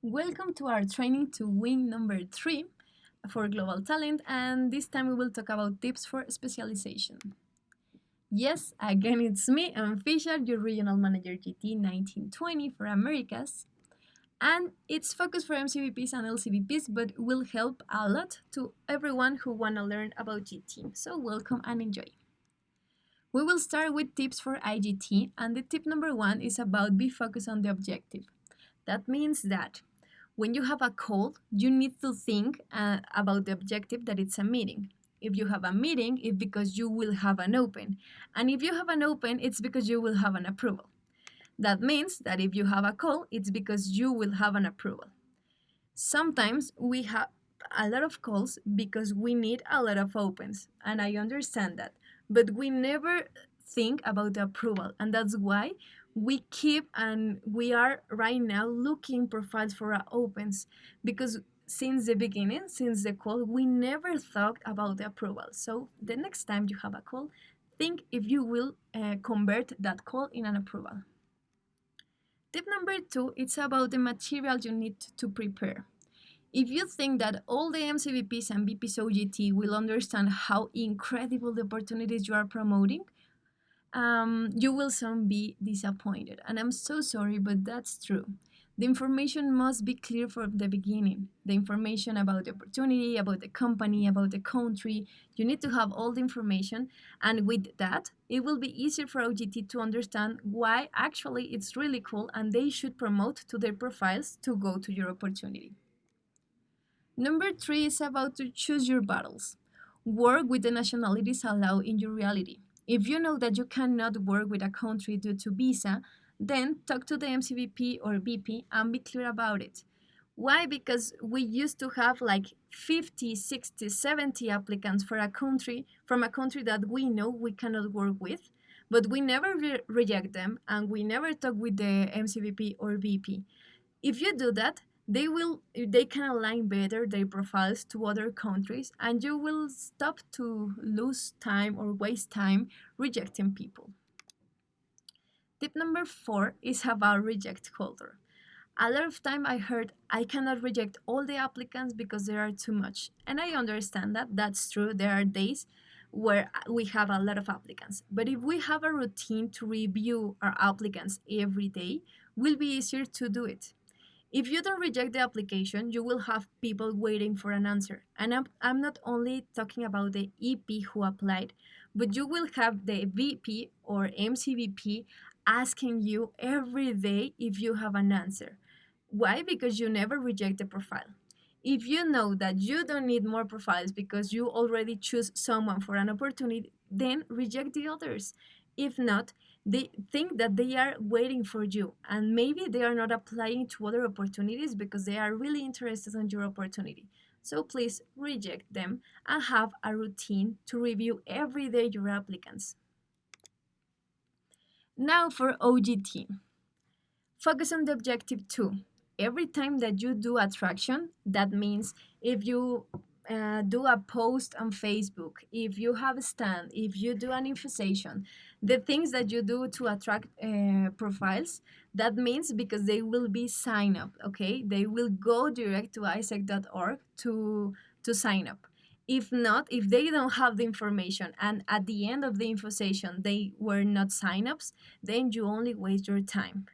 Welcome to our training to win number 3 for global talent, and this time we will talk about tips for specialization. Yes, again it's me, I'm Fisher, your regional manager GT 1920 for Americas, and it's focused for MCVPs and LCVPs, but will help a lot to everyone who want to learn about GT. So welcome and enjoy. We will start with tips for IGT, and the tip number 1 is about be focused on the objective. That means that when you have a call, you need to think about the objective that it's a meeting. If you have a meeting, it's because you will have an open. And if you have an open, it's because you will have an approval. That means that if you have a call, it's because you will have an approval. Sometimes we have a lot of calls because we need a lot of opens, and I understand that. But we never think about the approval, and that's why we keep and we are right now looking profiles for our opens because since the beginning, since the call, we never thought about the approval. So the next time you have a call, think if you will convert that call in an approval. Tip number 2, it's about the material you need to prepare. If you think that all the MCVPs and VPs OGT will understand how incredible the opportunities you are promoting, you will soon be disappointed. And I'm so sorry, but that's true. The information must be clear from the beginning. The information about the opportunity, about the company, about the country. You need to have all the information. And with that, it will be easier for OGT to understand why actually it's really cool and they should promote to their profiles to go to your opportunity. Number 3 is about to choose your battles. Work with the nationalities allowed in your reality. If you know that you cannot work with a country due to visa, then talk to the MCVP or VP and be clear about it. Why? Because we used to have like 50, 60, 70 applicants for a country from a country that we know we cannot work with, but we never reject them and we never talk with the MCVP or VP. If you do that, they can align better their profiles to other countries and you will stop to lose time or waste time rejecting people. Tip number 4 is about reject culture. A lot of time I heard I cannot reject all the applicants because there are too much. And I understand that, that's true. There are days where we have a lot of applicants. But if we have a routine to review our applicants every day, will be easier to do it. If you don't reject the application, you will have people waiting for an answer. And I'm not only talking about the EP who applied, but you will have the VP or MCVP asking you every day if you have an answer. Why? Because you never reject the profile. If you know that you don't need more profiles because you already choose someone for an opportunity, then reject the others. If not, they think that they are waiting for you and maybe they are not applying to other opportunities because they are really interested in your opportunity. So please reject them and have a routine to review every day your applicants. Now for OGT. Focus on the objective 2. Every time that you do attraction, that means if you do a post on Facebook, if you have a stand, if you do an info session, the things that you do to attract profiles, that means because they will be sign up, okay? They will go direct to isaac.org to sign up. If not, if they don't have the information and at the end of the info session they were not signups, then you only waste your time.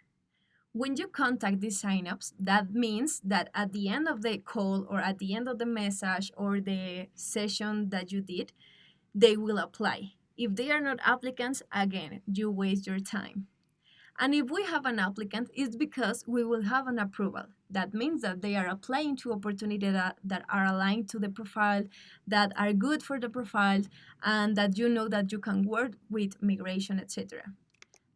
When you contact these signups, that means that at the end of the call or at the end of the message or the session that you did, they will apply. If they are not applicants, again, you waste your time. And if we have an applicant, it's because we will have an approval. That means that they are applying to opportunities that are aligned to the profile, that are good for the profile, and that you know that you can work with migration, etc.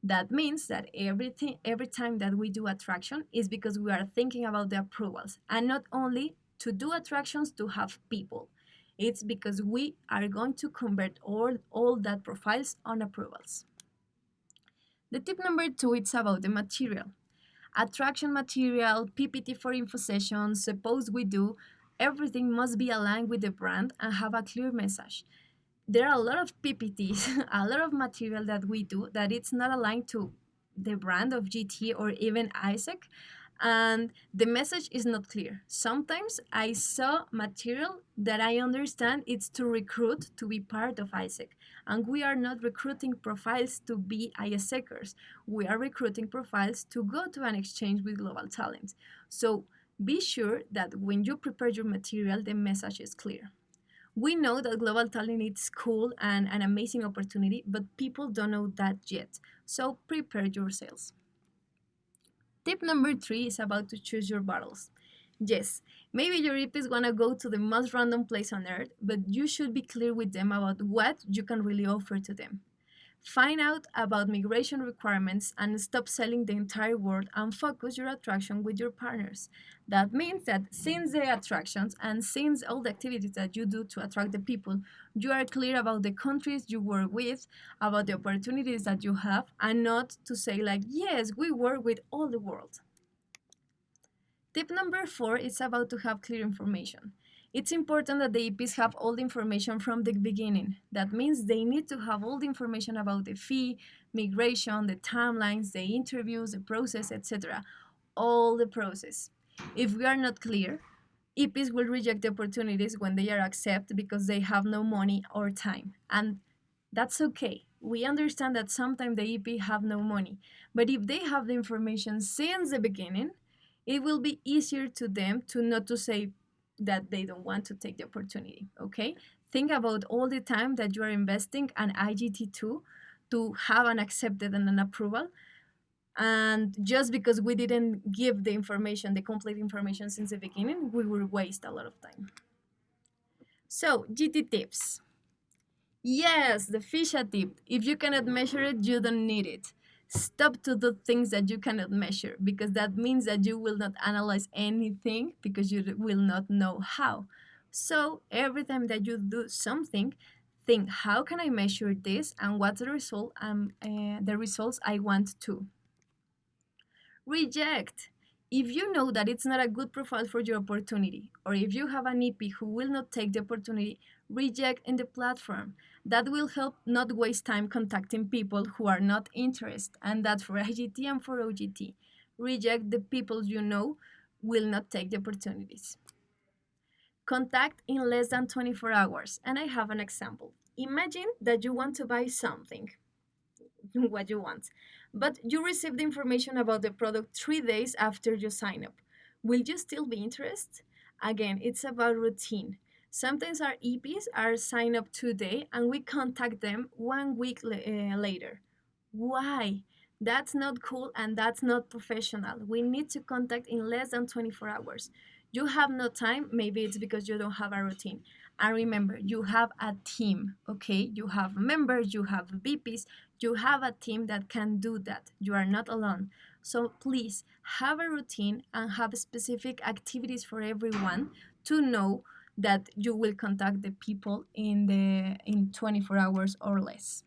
That means that every time that we do attraction is because we are thinking about the approvals and not only to do attractions to have people. It's because we are going to convert all that profiles on approvals. The tip number 2 is about the material. Attraction material, PPT for info sessions, suppose we do, everything must be aligned with the brand and have a clear message. There are a lot of PPTs, a lot of material that we do that it's not aligned to the brand of GT or even Isaac. and the message is not clear. Sometimes I saw material that I understand it's to recruit to be part of ISEC, and we are not recruiting profiles to be ISECers. We are recruiting profiles to go to an exchange with global talent. So be sure that when you prepare your material, the message is clear. We know that global talent is cool and an amazing opportunity, but people don't know that yet. So prepare yourselves. Tip number 3 is about to choose your battles. Yes, maybe your EPs wanna go to the most random place on earth, but you should be clear with them about what you can really offer to them. Find out about migration requirements and stop selling the entire world and focus your attraction with your partners. That means that since the attractions and since all the activities that you do to attract the people, you are clear about the countries you work with, about the opportunities that you have, and not to say like, yes, we work with all the world. Tip number 4 is about to have clear information. It's important that the EPs have all the information from the beginning. That means they need to have all the information about the fee, migration, the timelines, the interviews, the process, etc. All the process. If we are not clear, EPs will reject the opportunities when they are accepted because they have no money or time. And that's okay. We understand that sometimes the EP have no money, but if they have the information since the beginning, it will be easier to them to not to say that they don't want to take the opportunity, okay? Think about all the time that you are investing an IGT2 to have an accepted and an approval. And just because we didn't give the information, the complete information since the beginning, we will waste a lot of time. So, GT tips. Yes, the Fisha tip. If you cannot measure it, you don't need it. Stop to do things that you cannot measure because that means that you will not analyze anything because you will not know how. So every time that you do something, think how can I measure this and what's the result the results I want to. Reject. If you know that it's not a good profile for your opportunity, or if you have an EP who will not take the opportunity, reject in the platform. That will help not waste time contacting people who are not interested, and that for IGT and for OGT. Reject the people you know will not take the opportunities. Contact in less than 24 hours, and I have an example. Imagine that you want to buy something what you want. But you receive the information about the product 3 days after you sign up. Will you still be interested? Again, it's about routine. Sometimes our EPs are signed up today and we contact them 1 week later. Why? That's not cool and that's not professional. We need to contact in less than 24 hours. You have no time, maybe it's because you don't have a routine. And remember, you have a team, okay? You have members, you have VPs, you have a team that can do that. You are not alone. So please have a routine and have specific activities for everyone to know that you will contact the people in 24 hours or less.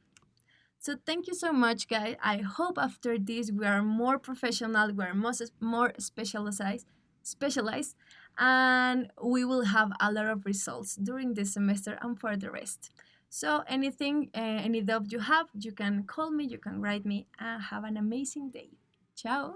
So thank you so much, guys. I hope after this we are more professional, we are more specialized, and we will have a lot of results during this semester and for the rest. So anything, any doubt you have, you can call me, you can write me, and have an amazing day. Ciao.